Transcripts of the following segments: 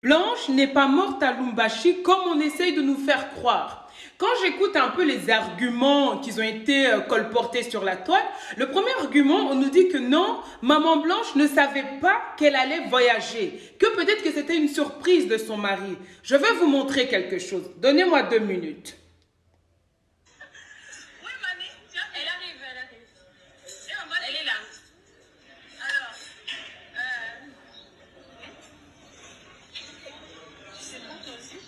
Blanche n'est pas morte à Lumbashi comme on essaye de nous faire croire. Quand j'écoute un peu les arguments qui ont été colportés sur la toile, le premier argument, on nous dit que non, Maman Blanche ne savait pas qu'elle allait voyager, que peut-être que c'était une surprise de son mari. Je vais vous montrer quelque chose. Donnez-moi 2 minutes. Oui, mamie, tiens, elle arrive, elle arrive. Et maman, elle est là. Alors, c'est bon toi aussi?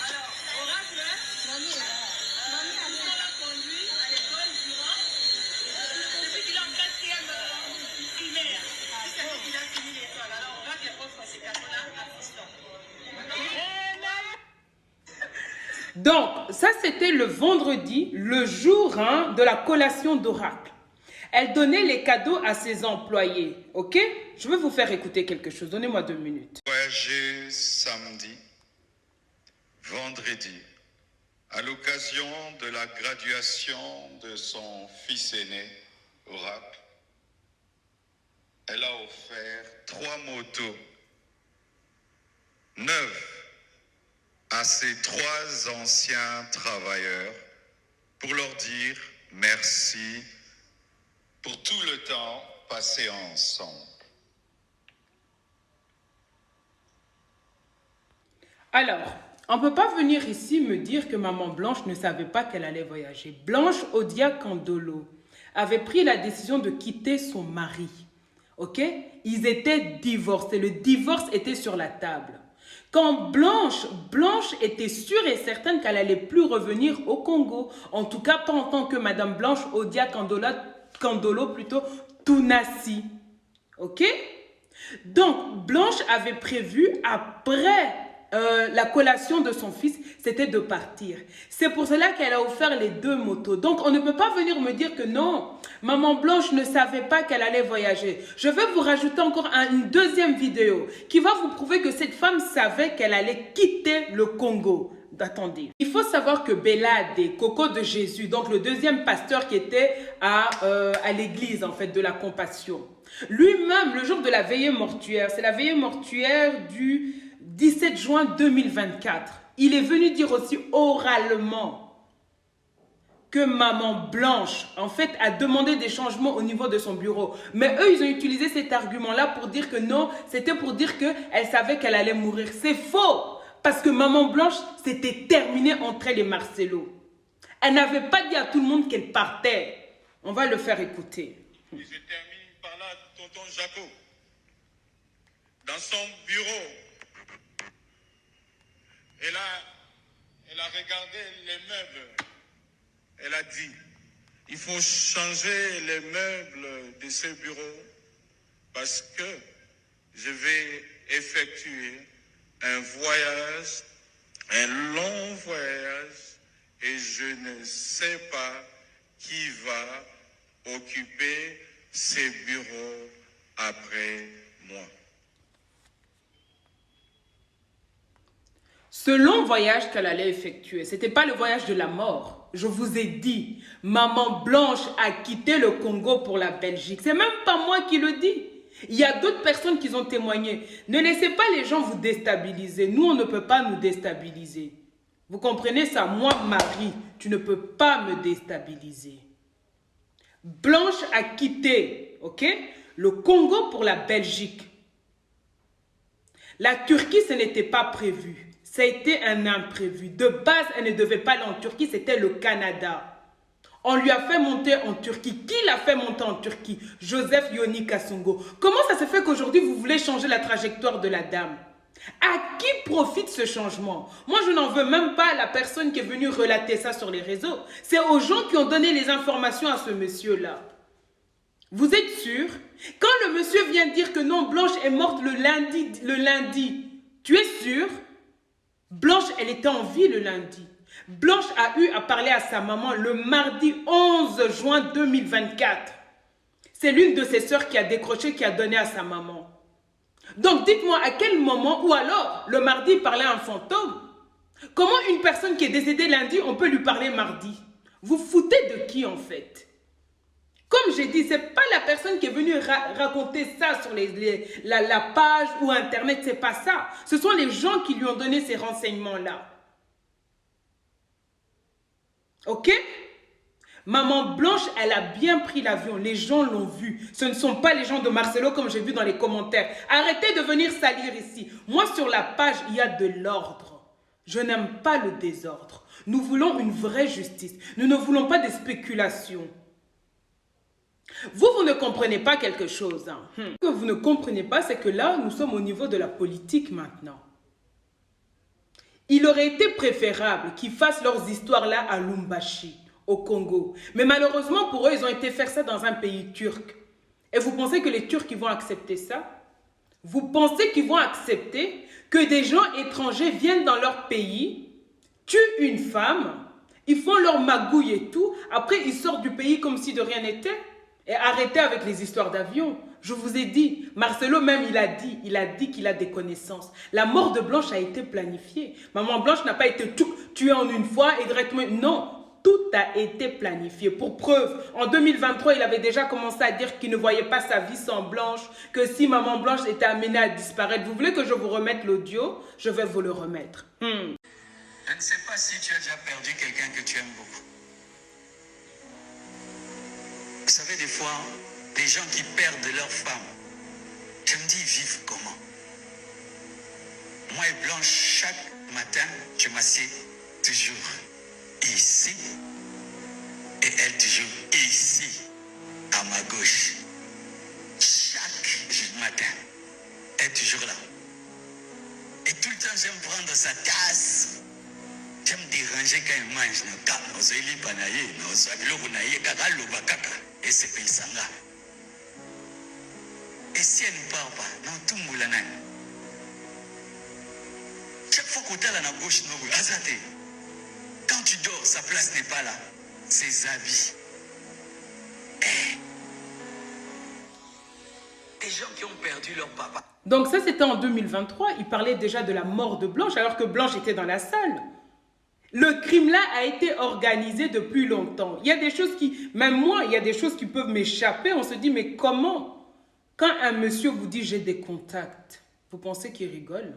Alors, Oracle, mamie, on l'a conduit à l'école durant, depuis qu'il est en 4e primaire. Jusqu'à ce qu'il a fini l'école. Alors, Oracle est prof, c'est Capola, assistant. Donc, ça c'était le vendredi, le jour de la collation d'Oracle. Elle donnait les cadeaux à ses employés, ok? Je vais vous faire écouter quelque chose, donnez-moi 2 minutes. Voyager samedi, vendredi, à l'occasion de la graduation de son fils aîné, Oracle. Elle a offert 3 motos neuves à ses 3 anciens travailleurs pour leur dire merci pour tout le temps passé ensemble. Alors, on ne peut pas venir ici me dire que Maman Blanche ne savait pas qu'elle allait voyager. Blanche Odia Kandolo avait pris la décision de quitter son mari. Ok? Ils étaient divorcés. Le divorce était sur la table. Quand Blanche était sûre et certaine qu'elle n'allait plus revenir au Congo. En tout cas, pas en tant que Madame Blanche Odia Kandolo plutôt, Tunasi. Ok? Donc, Blanche avait prévu, après la collation de son fils, c'était de partir. C'est pour cela qu'elle a offert les 2 motos. Donc, on ne peut pas venir me dire que non, Maman Blanche ne savait pas qu'elle allait voyager. Je vais vous rajouter encore une deuxième vidéo qui va vous prouver que cette femme savait qu'elle allait quitter le Congo. Attendez. Il faut savoir que Belade, Coco de Jésus, donc le deuxième pasteur qui était à l'église en fait de la Compassion, lui-même, le jour de la veillée mortuaire, c'est la veillée mortuaire du 17 juin 2024, il est venu dire aussi oralement que Maman Blanche, en fait, a demandé des changements au niveau de son bureau. Mais eux, ils ont utilisé cet argument-là pour dire que non, c'était pour dire qu'elle savait qu'elle allait mourir. C'est faux! Parce que Maman Blanche, c'était terminé entre elle et Marcelo. Elle n'avait pas dit à tout le monde qu'elle partait. On va le faire écouter. Et je termine par là, tonton Jaco. Dans son bureau, elle a regardé les meubles. Elle a dit, il faut changer les meubles de ce bureau parce que je vais effectuer un voyage, un long voyage, et je ne sais pas qui va occuper ces bureaux après moi. Ce long voyage qu'elle allait effectuer, ce n'était pas le voyage de la mort. Je vous ai dit, Maman Blanche a quitté le Congo pour la Belgique. C'est même pas moi qui le dis. Il y a d'autres personnes qui ont témoigné. Ne laissez pas les gens vous déstabiliser. Nous, on ne peut pas nous déstabiliser. Vous comprenez ça? Moi, Marie, tu ne peux pas me déstabiliser. Blanche a quitté, ok, le Congo pour la Belgique. La Turquie, ce n'était pas prévu. Ça a été un imprévu. De base, elle ne devait pas aller en Turquie, c'était le Canada. On lui a fait monter en Turquie. Qui l'a fait monter en Turquie? Joseph Yoni Kasongo. Comment ça se fait qu'aujourd'hui, vous voulez changer la trajectoire de la dame? À qui profite ce changement? Moi, je n'en veux même pas à la personne qui est venue relater ça sur les réseaux. C'est aux gens qui ont donné les informations à ce monsieur-là. Vous êtes sûr? Quand le monsieur vient dire que non, Blanche est morte le lundi, tu es sûr? Blanche, elle était en vie le lundi. Blanche a eu à parler à sa maman le mardi 11 juin 2024. C'est l'une de ses sœurs qui a décroché, qui a donné à sa maman. Donc dites-moi à quel moment, ou alors le mardi il parlait à un fantôme. Comment une personne qui est décédée lundi, on peut lui parler mardi? Vous foutez de qui en fait? Comme j'ai dit, ce n'est pas la personne qui est venue raconter ça sur la page ou Internet, ce n'est pas ça. Ce sont les gens qui lui ont donné ces renseignements-là. Ok? Maman Blanche, elle a bien pris l'avion. Les gens l'ont vu. Ce ne sont pas les gens de Marcelo comme j'ai vu dans les commentaires. Arrêtez de venir salir ici. Moi, sur la page, il y a de l'ordre. Je n'aime pas le désordre. Nous voulons une vraie justice. Nous ne voulons pas des spéculations. Vous ne comprenez pas quelque chose. Hein. Ce que vous ne comprenez pas, c'est que là, nous sommes au niveau de la politique maintenant. Il aurait été préférable qu'ils fassent leurs histoires-là à Lumbashi, au Congo. Mais malheureusement, pour eux, ils ont été faire ça dans un pays turc. Et vous pensez que les Turcs ils vont accepter ça? Vous pensez qu'ils vont accepter que des gens étrangers viennent dans leur pays, tuent une femme, ils font leur magouille et tout, après ils sortent du pays comme si de rien n'était? Et arrêtez avec les histoires d'avion. Je vous ai dit, Marcelo même, il a dit qu'il a des connaissances. La mort de Blanche a été planifiée. Maman Blanche n'a pas été tuée en une fois et directement... Non, tout a été planifié. Pour preuve, en 2023, il avait déjà commencé à dire qu'il ne voyait pas sa vie sans Blanche, que si Maman Blanche était amenée à disparaître. Vous voulez que je vous remette l'audio? Je vais vous le remettre. Je ne sais pas si tu as déjà perdu quelqu'un que tu aimes beaucoup. Vous savez, des fois, les gens qui perdent leur femme, je me dis, ils vivent comment? Moi et Blanche, chaque matin, je m'assieds toujours ici. Et elle toujours ici, à ma gauche. Chaque matin, elle est toujours là. Et tout le temps, j'aime prendre sa tasse. J'aime déranger quand elle mange. Et c'est Pilsanga. Et si elle ne part pas, non, tout le monde. Chaque fois qu'on t'a la gauche, quand tu dors, sa place n'est pas là. Ses habits. Des gens qui ont perdu leur papa. Donc ça, c'était en 2023. Il parlait déjà de la mort de Blanche, alors que Blanche était dans la salle. Le crime-là a été organisé depuis longtemps. Il y a des choses qui, même moi, il y a des choses qui peuvent m'échapper. On se dit, mais comment? Quand un monsieur vous dit, j'ai des contacts, vous pensez qu'il rigole?